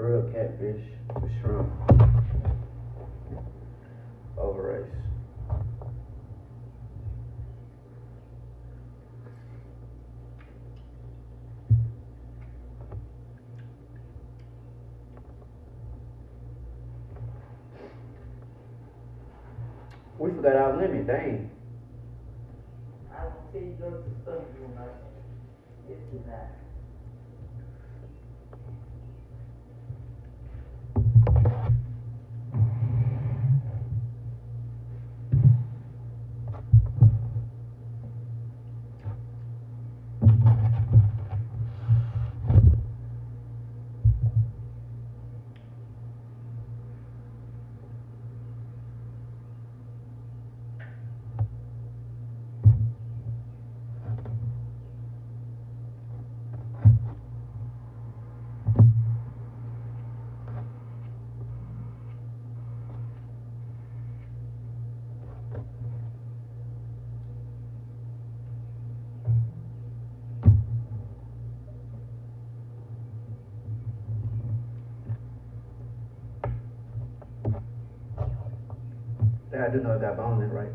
grilled catfish with shrimp over rice. We forgot our limit, dang. I don't tell you go to stuff you want like it's too high. Yeah, I do know that bones in right.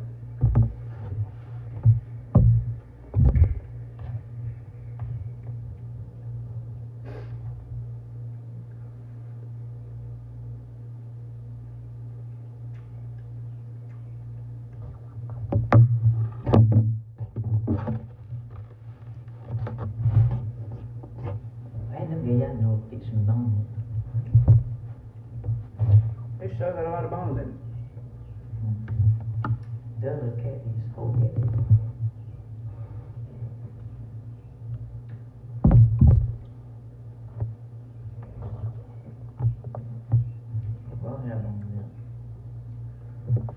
I ain't never get y'all no fixing bone. It sure got a lot of bones in it. The other catfish, whole catfish. Well, I have on there.